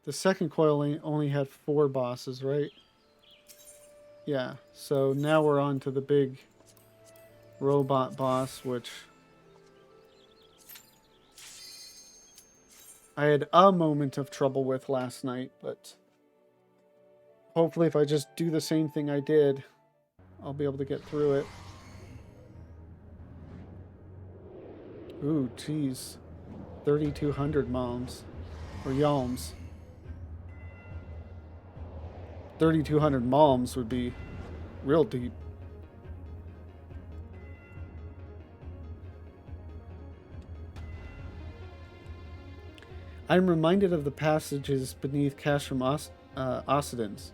The second coil only had 4 bosses, right? Yeah, so now we're on to the big robot boss, which I had a moment of trouble with last night, but hopefully if I just do the same thing I did, I'll be able to get through it. Ooh, jeez. 3,200 moms. Or yalms. 3,200 moms would be real deep. I'm reminded of the passages beneath Castrum Occidens.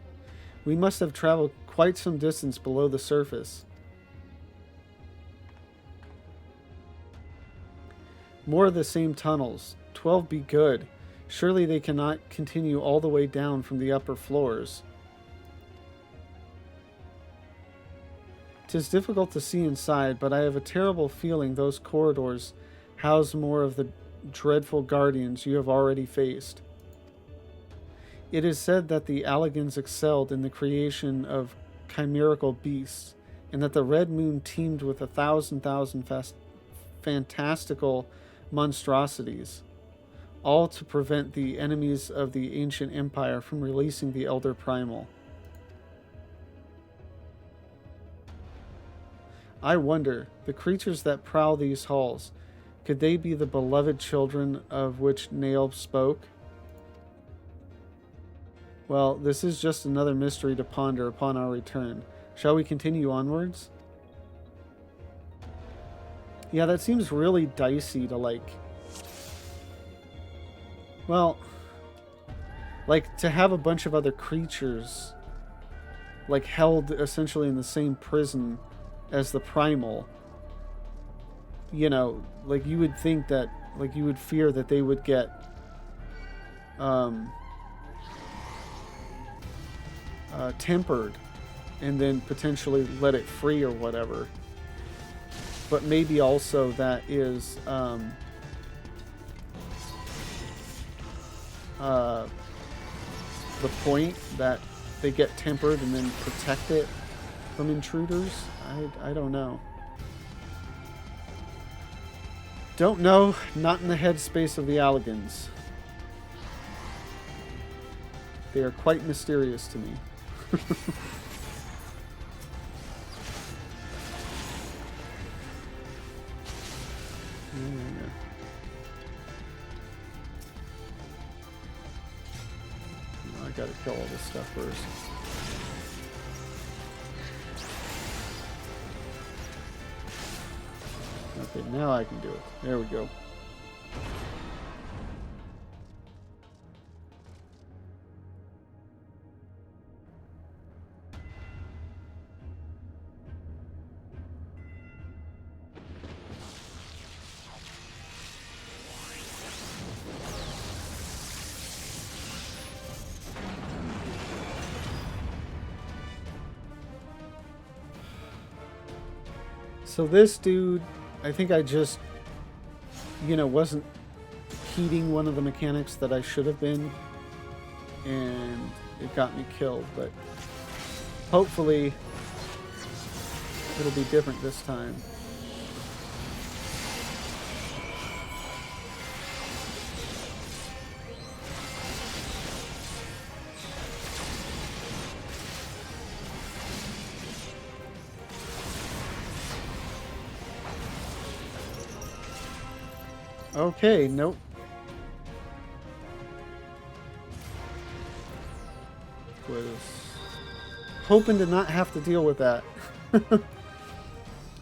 We must have traveled quite some distance below the surface. More of the same tunnels. 12 be good. Surely they cannot continue all the way down from the upper floors. 'Tis difficult to see inside, but I have a terrible feeling those corridors house more of the dreadful guardians you have already faced. It is said that the Alligans excelled in the creation of chimerical beasts, and that the Red Moon teemed with 1,000 fantastical monstrosities, all to prevent the enemies of the ancient empire from releasing the Elder Primal. I wonder, the creatures that prowl these halls, could they be the beloved children of which Nail spoke? Well, this is just another mystery to ponder upon our return. Shall we continue onwards? Yeah, that seems really dicey to well, to have a bunch of other creatures, held essentially in the same prison as the primal. You know, you would think that, you would fear that they would get, tempered and then potentially let it free or whatever. But maybe also that is the point, that they get tempered and then protect it from intruders. I don't know. Don't know. Not in the headspace of the Alligans. They are quite mysterious to me. I gotta kill all this stuff first. Okay, now I can do it. There we go. So this dude, I think I just, wasn't heeding one of the mechanics that I should have been, and it got me killed, but hopefully it'll be different this time. Okay, nope. Was hoping to not have to deal with that.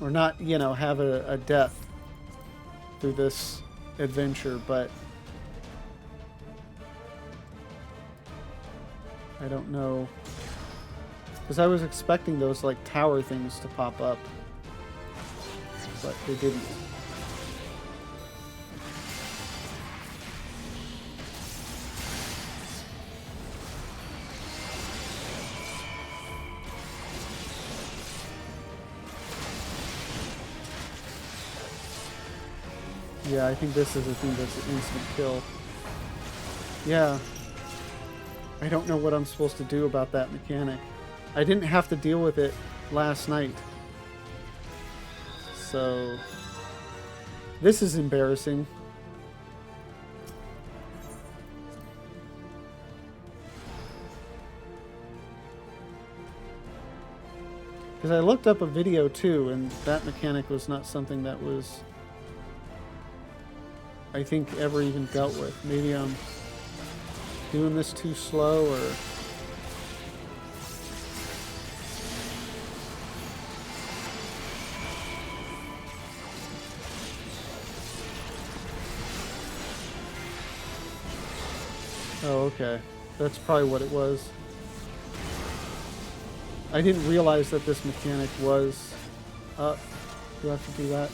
Or not, have a death through this adventure, but I don't know. Because I was expecting those, tower things to pop up, but they didn't. Yeah, I think this is the thing that's an instant kill. Yeah. I don't know what I'm supposed to do about that mechanic. I didn't have to deal with it last night. So, this is embarrassing. Because I looked up a video too, and that mechanic was not something that was, I think, ever even dealt with. Maybe I'm doing this too slow, or... Oh, okay. That's probably what it was. I didn't realize that this mechanic was up. Do I have to do that?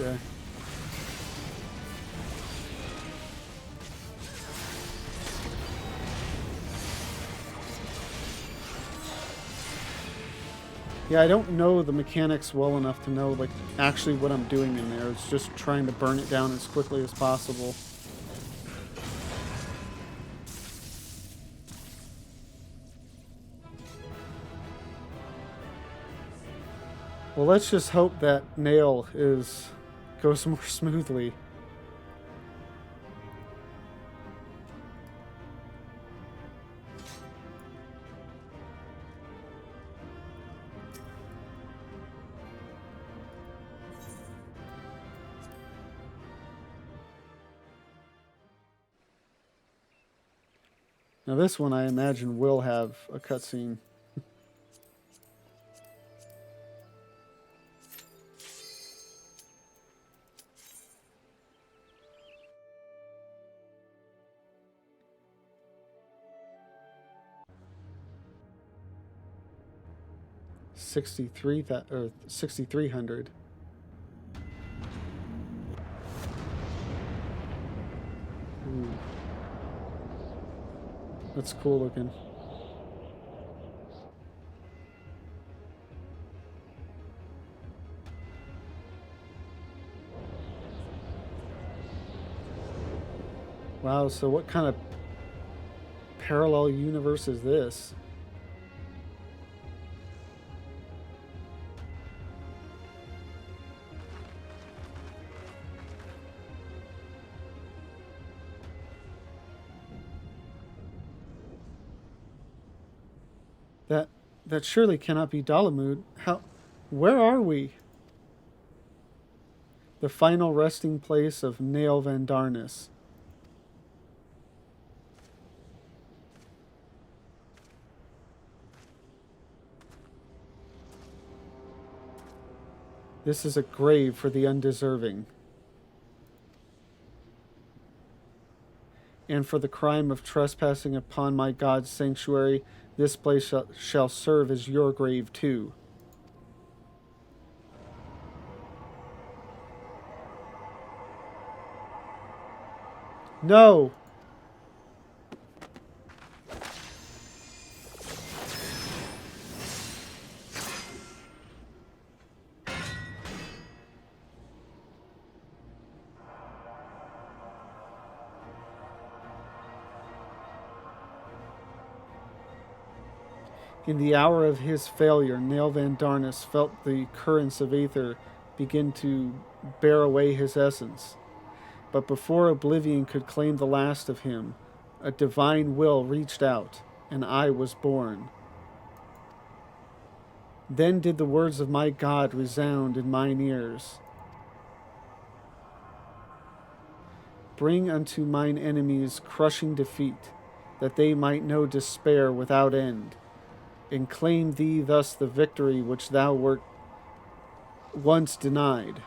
Okay. Yeah, I don't know the mechanics well enough to know, like, actually what I'm doing in there. It's just trying to burn it down as quickly as possible. Well, let's just hope that nail goes more smoothly. Now this one I imagine will have a cutscene. Or 6,300. Ooh. That's cool looking. Wow, so what kind of parallel universe is this? That surely cannot be Dalamud. Where are we? The final resting place of Nail Van Darnus. This is a grave for the undeserving. And for the crime of trespassing upon my God's sanctuary, this place shall serve as your grave too. No! In the hour of his failure, Nail Van Darnus felt the currents of aether begin to bear away his essence. But before oblivion could claim the last of him, a divine will reached out, and I was born. Then did the words of my God resound in mine ears. Bring unto mine enemies crushing defeat, that they might know despair without end, and claim thee thus the victory which thou wert once denied.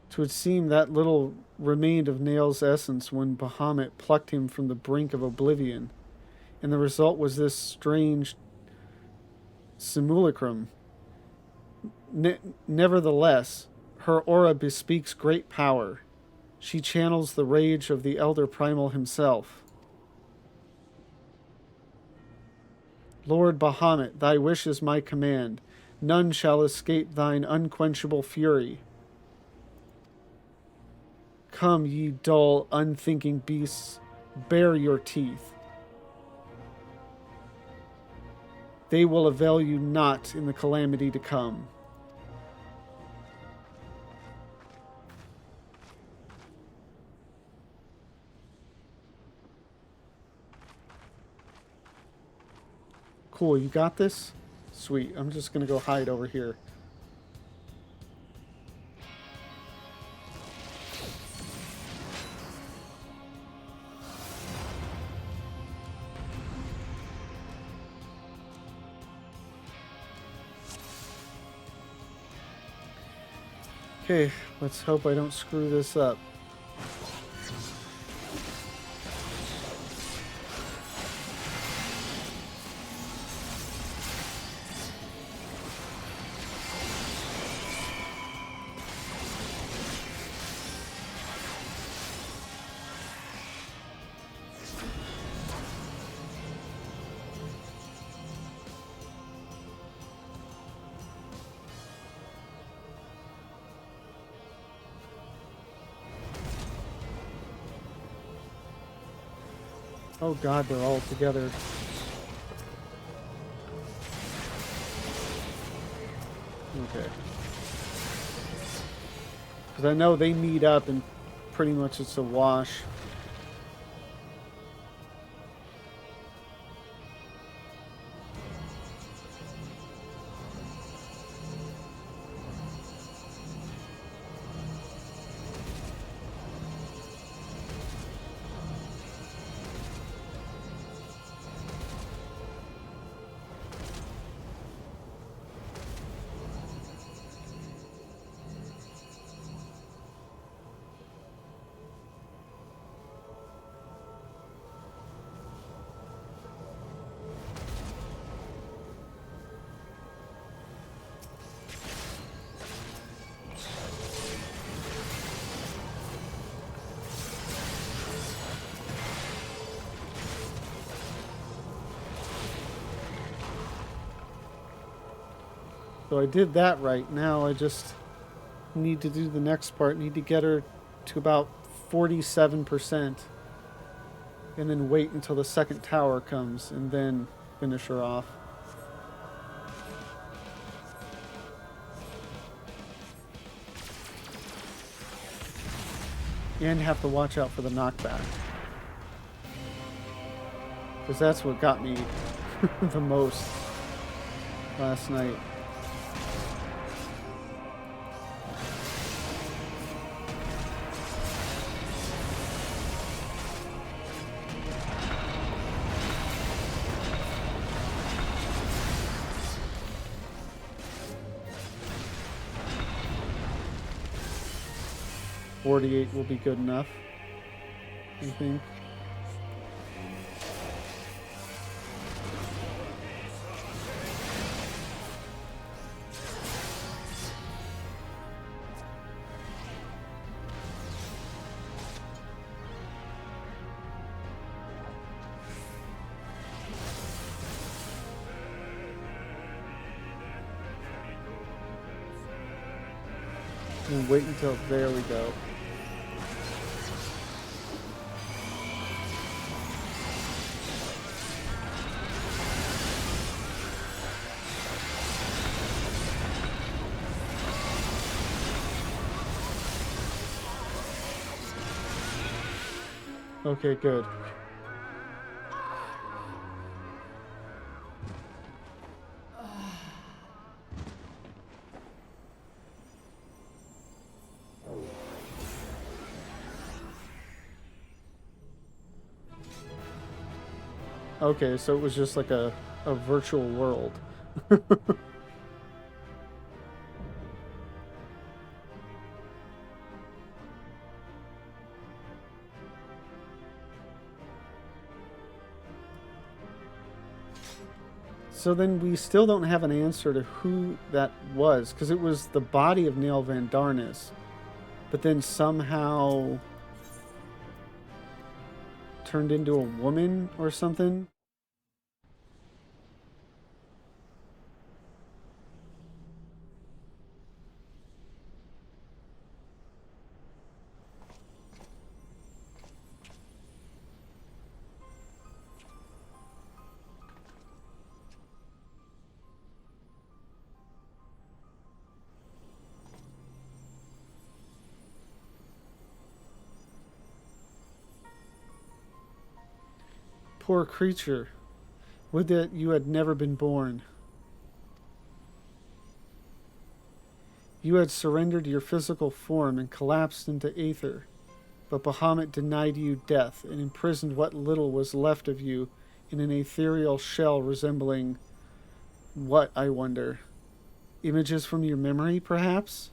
Twould seem that little remained of Nail's essence when Bahamut plucked him from the brink of oblivion, and the result was this strange simulacrum. Nevertheless, her aura bespeaks great power. She channels the rage of the Elder Primal himself. Lord Bahamut, thy wish is my command. None shall escape thine unquenchable fury. Come, ye dull, unthinking beasts, bare your teeth. They will avail you not in the calamity to come. Cool, you got this? Sweet, I'm just gonna go hide over here. Okay, let's hope I don't screw this up. Oh god, they're all together. Okay. Because I know they meet up and pretty much it's a wash. So I did that right. Now I just need to do the next part. Need to get her to about 47%. And then wait until the second tower comes and then finish her off. And have to watch out for the knockback. Because that's what got me the most last night. .48 will be good enough, I think. And wait until, there we go. Okay, good. Okay, so it was just like a virtual world. So then we still don't have an answer to who that was, because it was the body of Neil Van Darnus, but then somehow turned into a woman or something. Poor creature. Would that you had never been born. You had surrendered your physical form and collapsed into aether, but Bahamut denied you death and imprisoned what little was left of you in an ethereal shell resembling what, I wonder? Images from your memory, perhaps?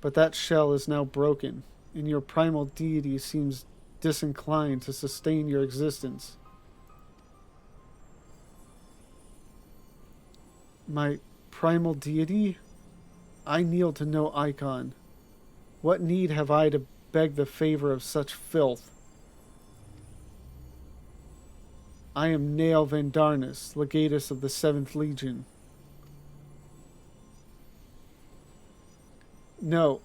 But that shell is now broken, and your primal deity seems disinclined to sustain your existence. My primal deity? I kneel to no icon. What need have I to beg the favor of such filth? I am Nael Van Darnus, legatus of the 7th Legion. No,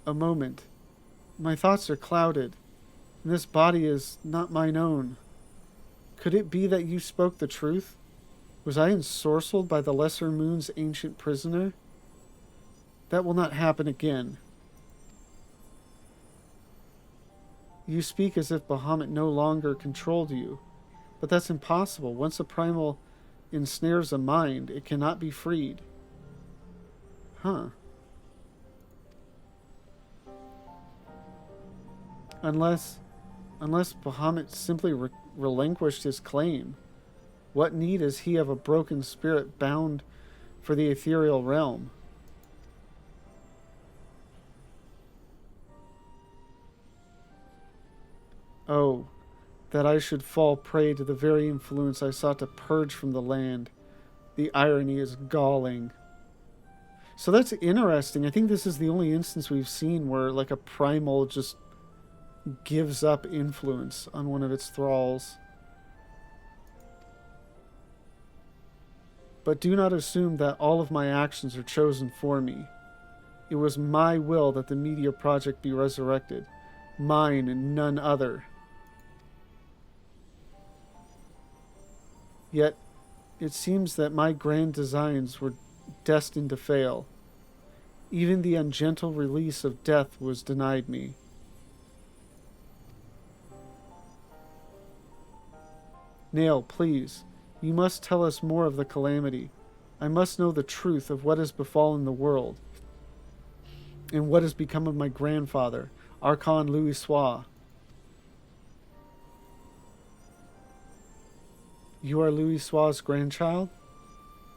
a moment. My thoughts are clouded, and this body is not mine own. Could it be that you spoke the truth? Was I ensorcelled by the Lesser Moon's ancient prisoner? That will not happen again. You speak as if Bahamut no longer controlled you, but that's impossible. Once a primal ensnares a mind, it cannot be freed. Huh. Unless Bahamut simply relinquished his claim. What need is he of a broken spirit bound for the ethereal realm? Oh, that I should fall prey to the very influence I sought to purge from the land. The irony is galling. So that's interesting. I think this is the only instance we've seen where like a primal just gives up influence on one of its thralls. But do not assume that all of my actions are chosen for me. It was my will that the Meteor Project be resurrected. Mine and none other. Yet, it seems that my grand designs were destined to fail. Even the ungentle release of death was denied me. Nael, please, you must tell us more of the calamity. I must know the truth of what has befallen the world, and what has become of my grandfather, Archon Louis Sois. You are Louis Sois' grandchild?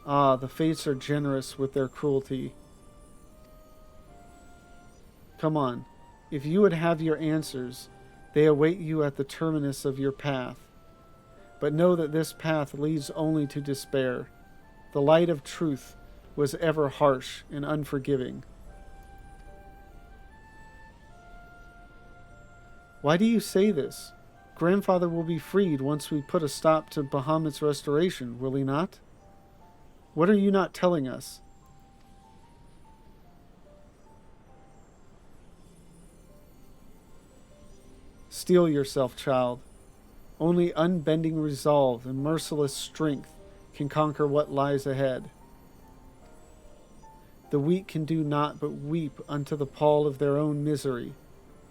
Ah, the fates are generous with their cruelty. Come on, if you would have your answers, they await you at the terminus of your path. But know that this path leads only to despair. The light of truth was ever harsh and unforgiving. Why do you say this? Grandfather will be freed once we put a stop to Bahamut's restoration, will he not? What are you not telling us? Steel yourself, child. Only unbending resolve and merciless strength can conquer what lies ahead. The weak can do naught but weep unto the pall of their own misery,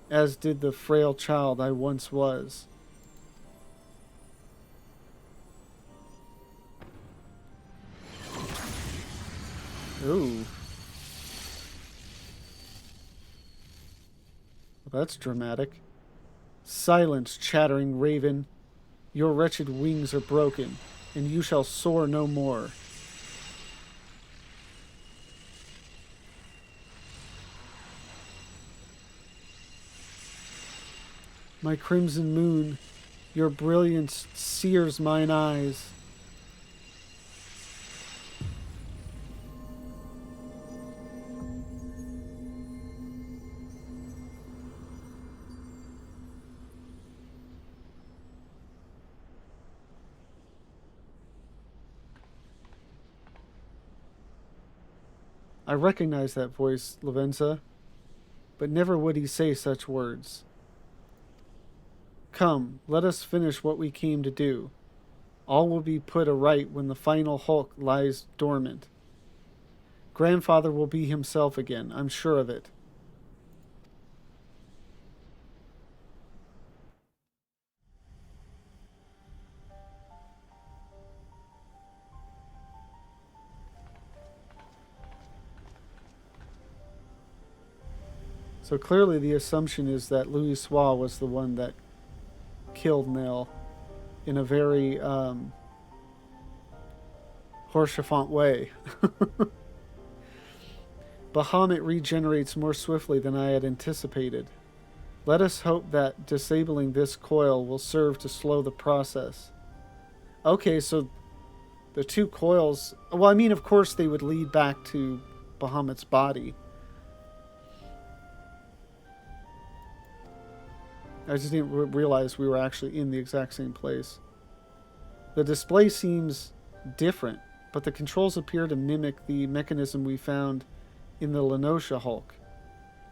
as did the frail child I once was. Ooh. Well, that's dramatic. Silence, chattering raven. Your wretched wings are broken, and you shall soar no more. My crimson moon, your brilliance sears mine eyes. I recognize that voice, Lavenza, but never would he say such words. Come, let us finish what we came to do. All will be put aright when the final hulk lies dormant. Grandfather will be himself again, I'm sure of it. So clearly the assumption is that Louis Soir was the one that killed Nell in a very Horsefant way. Bahamut regenerates more swiftly than I had anticipated. Let us hope that disabling this coil will serve to slow the process. Okay, so the two coils... Well, I mean, of course they would lead back to Bahamut's body. I just didn't realize we were actually in the exact same place. The display seems different, but the controls appear to mimic the mechanism we found in the Lenosha Hulk.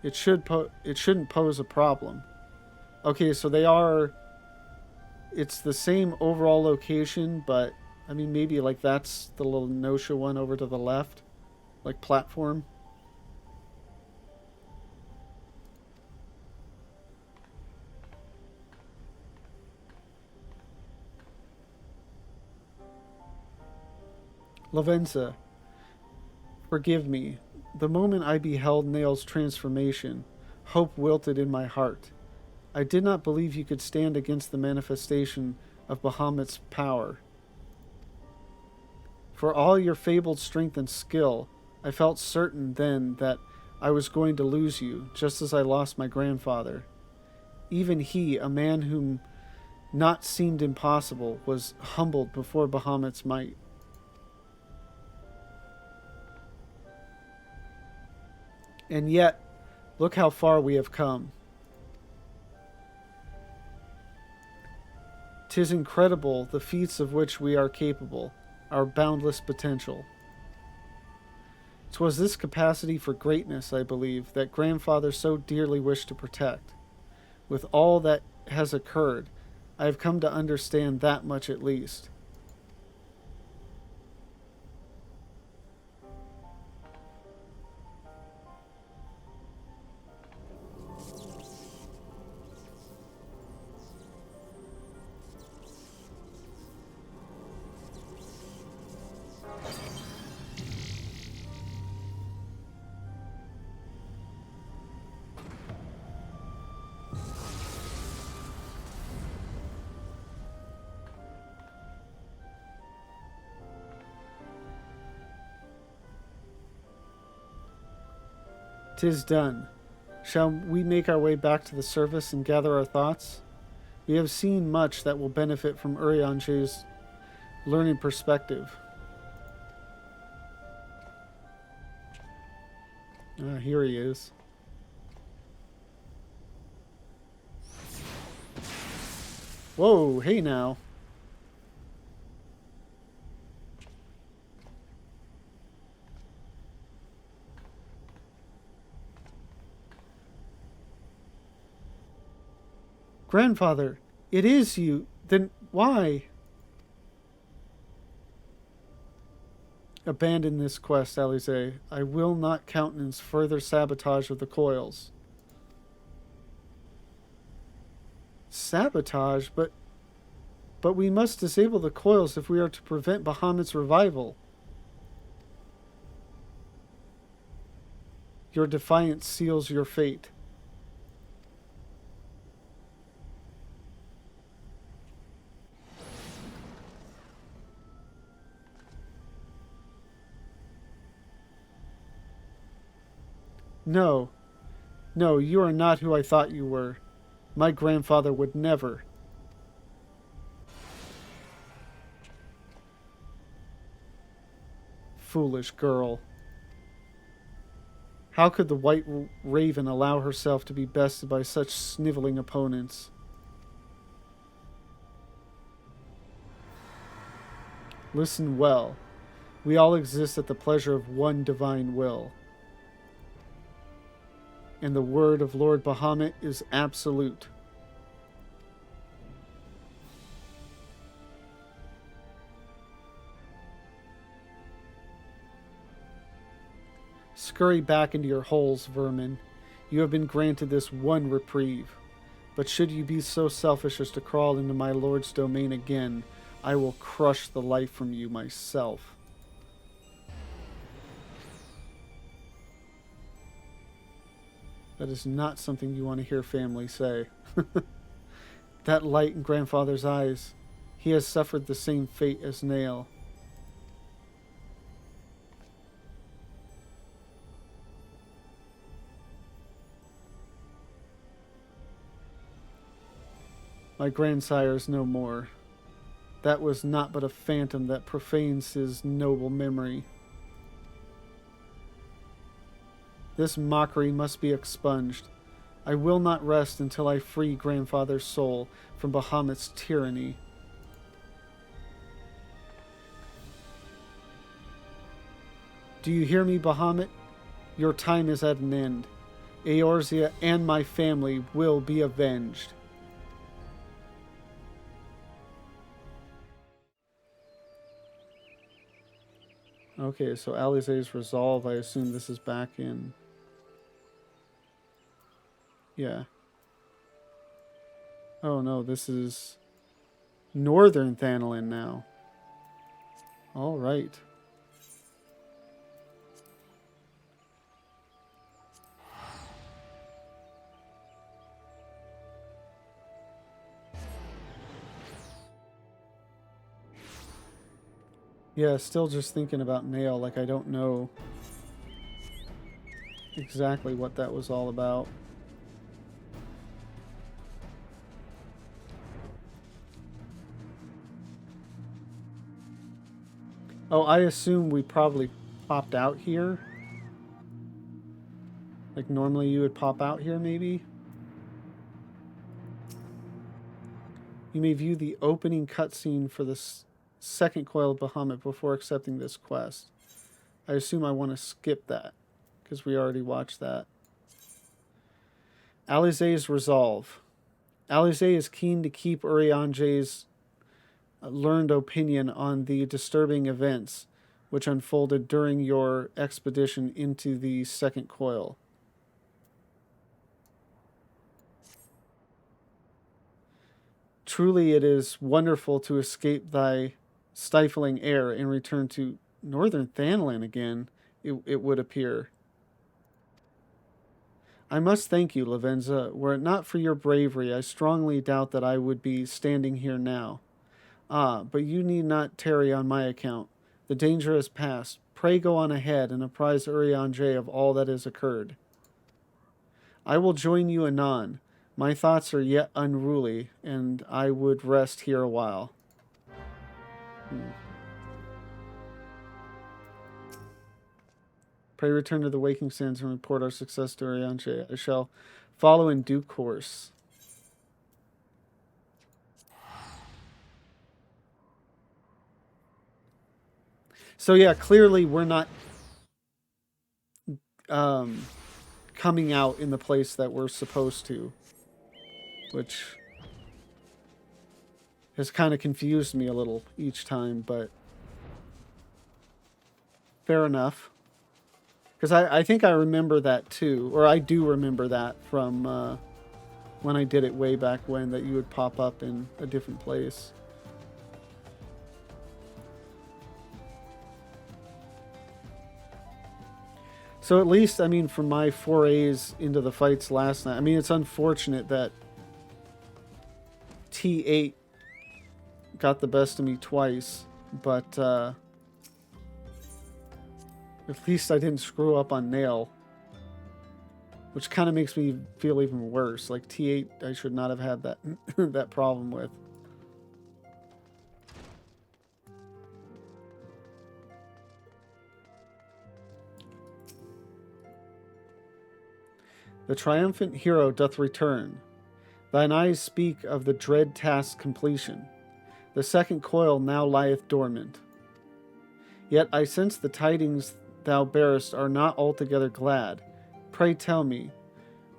It shouldn't pose a problem. Okay, so they are... It's the same overall location, but... I mean, maybe like that's the Lenosha one over to the left. Like platform. Lavenza, forgive me. The moment I beheld Nail's transformation, hope wilted in my heart. I did not believe you could stand against the manifestation of Bahamut's power. For all your fabled strength and skill, I felt certain then that I was going to lose you, just as I lost my grandfather. Even he, a man whom naught seemed impossible, was humbled before Bahamut's might. And yet, look how far we have come. 'Tis incredible the feats of which we are capable, our boundless potential. 'Twas this capacity for greatness, I believe, that Grandfather so dearly wished to protect. With all that has occurred, I have come to understand that much at least. "'Tis done. Shall we make our way back to the surface and gather our thoughts? We have seen much that will benefit from Urianger's learning perspective." Here he is. Whoa, hey now. Grandfather, it is you. Then why? Abandon this quest, Alize. I will not countenance further sabotage of the coils. Sabotage? But we must disable the coils if we are to prevent Bahamut's revival. Your defiance seals your fate. No. No, you are not who I thought you were. My grandfather would never. Foolish girl. How could the White Raven allow herself to be bested by such sniveling opponents? Listen well. We all exist at the pleasure of one divine will. And the word of Lord Bahamut is absolute. Scurry back into your holes, vermin. You have been granted this one reprieve. But should you be so selfish as to crawl into my lord's domain again, I will crush the life from you myself. That is not something you want to hear family say. That light in grandfather's eyes, he has suffered the same fate as Nail. My grandsire is no more. That was not but a phantom that profanes his noble memory. This mockery must be expunged. I will not rest until I free grandfather's soul from Bahamut's tyranny. Do you hear me, Bahamut? Your time is at an end. Eorzea and my family will be avenged. Okay, so Alize's resolve, I assume this is back in... Yeah. Oh no, this is Northern Thanalin now. Alright. Yeah, still just thinking about Nail, like I don't know exactly what that was all about. Oh, I assume we probably popped out here. Like normally you would pop out here, maybe? You may view the opening cutscene for the second coil of Bahamut before accepting this quest. I assume I want to skip that, because we already watched that. Alize's resolve. Alize is keen to keep Urianger's learned opinion on the disturbing events which unfolded during your expedition into the second coil. Truly it is wonderful to escape thy stifling air and return to Northern Thanalin again, it would appear. I must thank you, Lavenza. Were it not for your bravery, I strongly doubt that I would be standing here now. Ah, but you need not tarry on my account. The danger has passed. Pray go on ahead and apprise Urianger of all that has occurred. I will join you anon. My thoughts are yet unruly, and I would rest here a while. Pray return to the Waking Sands and report our success to Urianger. I shall follow in due course. So yeah, clearly we're not coming out in the place that we're supposed to, which has kind of confused me a little each time, but Fair enough. Because I think I remember that too, or I do remember that from when I did it way back when, that you would pop up in a different place. So at least, I mean, from my forays into the fights last night, I mean, it's unfortunate that T8 got the best of me twice, but at least I didn't screw up on Nail, which kind of makes me feel even worse. Like T8, I should not have had that that problem with. The triumphant hero doth return. Thine eyes speak of the dread task's completion. The second coil now lieth dormant. Yet I sense the tidings thou bearest are not altogether glad. Pray tell me,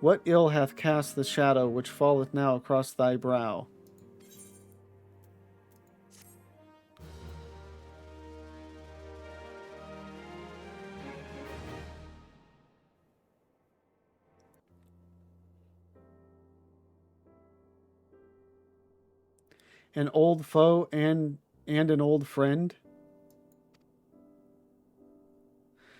what ill hath cast the shadow which falleth now across thy brow? An old foe and an old friend?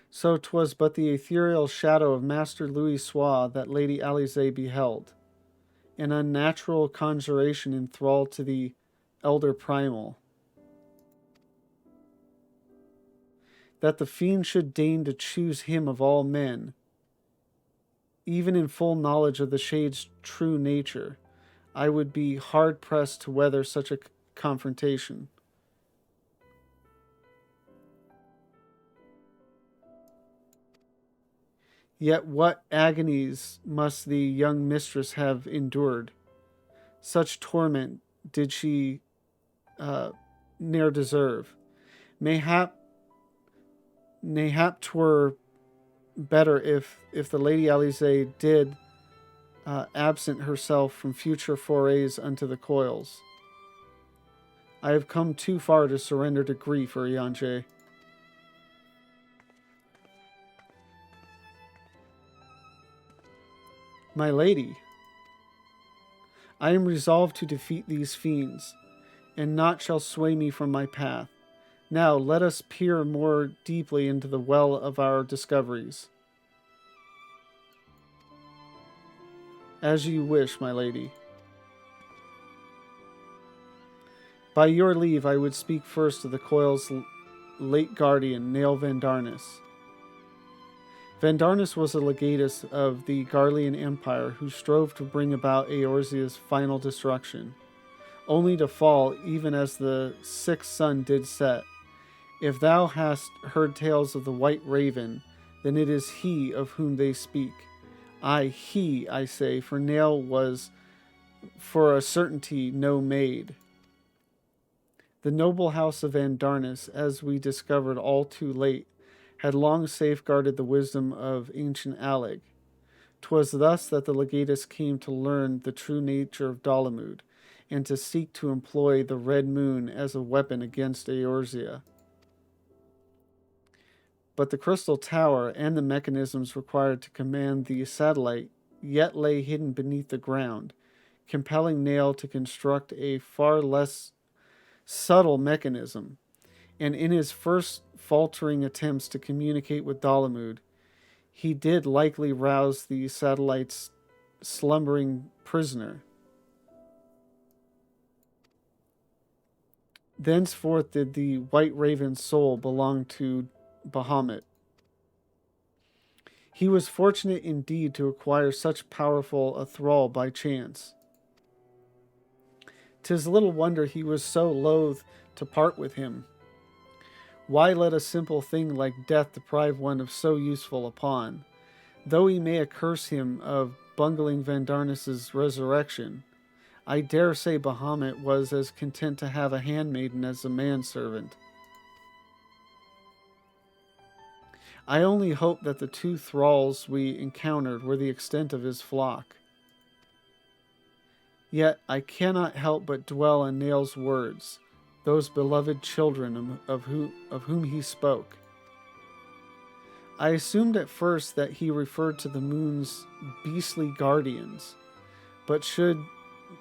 So 'twas but the ethereal shadow of Master Louis Soix that Lady Alisaie beheld, an unnatural conjuration in thrall to the elder primal. That the fiend should deign to choose him of all men, even in full knowledge of the shade's true nature, I would be hard-pressed to weather such a confrontation. Yet what agonies must the young mistress have endured? Such torment did she ne'er deserve. Mayhap 'twere better if the Lady Alisaie did absent herself from future forays unto the coils. I have come too far to surrender to grief, Urianger. My lady, I am resolved to defeat these fiends, and naught shall sway me from my path. Now let us peer more deeply into the well of our discoveries. As you wish, my lady. By your leave, I would speak first of the coil's late guardian, Nail Vandarnus. Vandarnus was a legatus of the Garlean Empire who strove to bring about Eorzea's final destruction, only to fall even as the sixth sun did set. If thou hast heard tales of the White Raven, then it is he of whom they speak. Aye, he, I say, for Nail was for a certainty no maid. The noble house of Vandarnus, as we discovered all too late, had long safeguarded the wisdom of ancient Alleg. 'Twas thus that the legatus came to learn the true nature of Dalamud, and to seek to employ the red moon as a weapon against Eorzea. But the crystal tower and the mechanisms required to command the satellite yet lay hidden beneath the ground, compelling Nail to construct a far less subtle mechanism. And in his first faltering attempts to communicate with Dalamud, he did likely rouse the satellite's slumbering prisoner. Thenceforth did the White Raven's soul belong to Bahamut. He was fortunate indeed to acquire such powerful a thrall by chance. 'Tis little wonder he was so loath to part with him. Why let a simple thing like death deprive one of so useful a pawn? Though he may accuse him of bungling Vandarnus's resurrection, I dare say Bahamut was as content to have a handmaiden as a manservant. I only hope that the two thralls we encountered were the extent of his flock. Yet I cannot help but dwell on Nail's words, those beloved children of whom he spoke. I assumed at first that he referred to the moon's beastly guardians, but should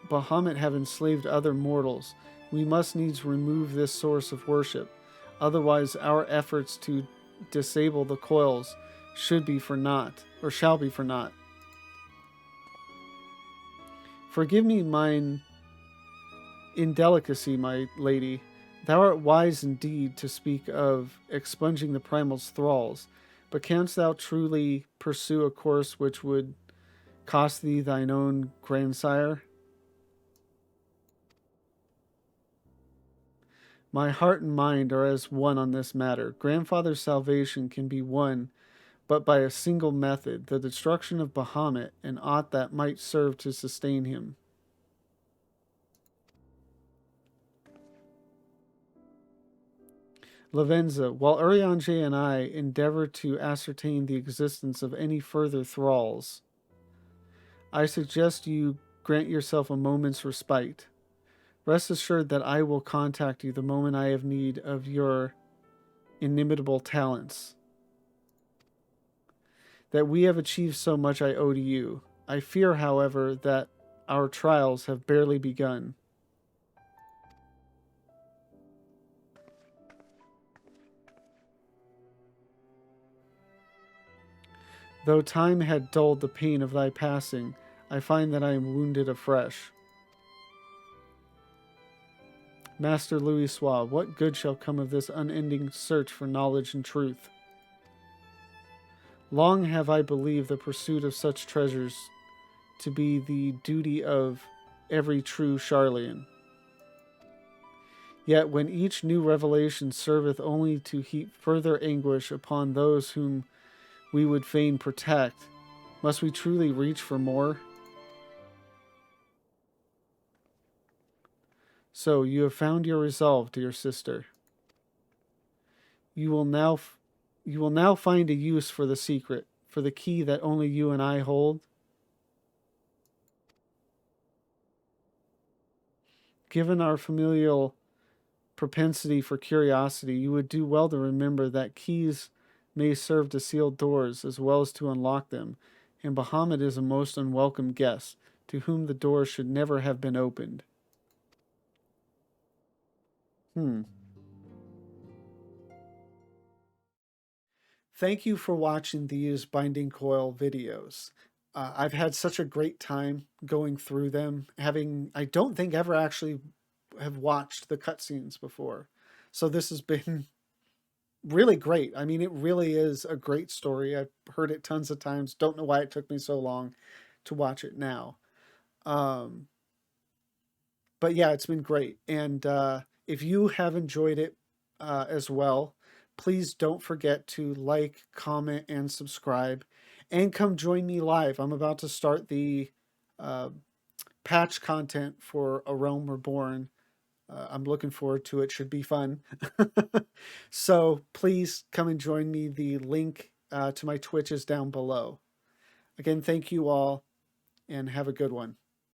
Bahamut have enslaved other mortals, we must needs remove this source of worship. Otherwise, our efforts to disable the coils should be for naught, or shall be for naught. Forgive me mine indelicacy, my lady. Thou art wise indeed to speak of expunging the primal's thralls, but canst thou truly pursue a course which would cost thee thine own grandsire? My heart and mind are as one on this matter. Grandfather's salvation can be won but by a single method, the destruction of Bahamut and aught that might serve to sustain him. Lavenza, while Urianger and I endeavor to ascertain the existence of any further thralls, I suggest you grant yourself a moment's respite. Rest assured that I will contact you the moment I have need of your inimitable talents. That we have achieved so much I owe to you. I fear, however, that our trials have barely begun. Though time had dulled the pain of thy passing, I find that I am wounded afresh. Master Louisoix, what good shall come of this unending search for knowledge and truth? Long have I believed the pursuit of such treasures to be the duty of every true Charlian. Yet when each new revelation serveth only to heap further anguish upon those whom we would fain protect, must we truly reach for more? So you have found your resolve, dear sister. You will now find a use for the secret, for the key that only you and I hold. Given our familial propensity for curiosity, you would do well to remember that keys may serve to seal doors as well as to unlock them, and Bahamut is a most unwelcome guest, to whom the door should never have been opened. Thank you for watching these Binding Coil videos. I've had such a great time going through them, I don't think ever actually have watched the cutscenes before. So this has been really great. I mean, it really is a great story. I've heard it tons of times. Don't know why it took me so long to watch it now. Um, but yeah, it's been great. And if you have enjoyed it as well, please don't forget to like, comment, and subscribe. And come join me live. I'm about to start the patch content for A Realm Reborn. I'm looking forward to it. Should be fun. So please come and join me. The link to my Twitch is down below. Again, thank you all, and have a good one.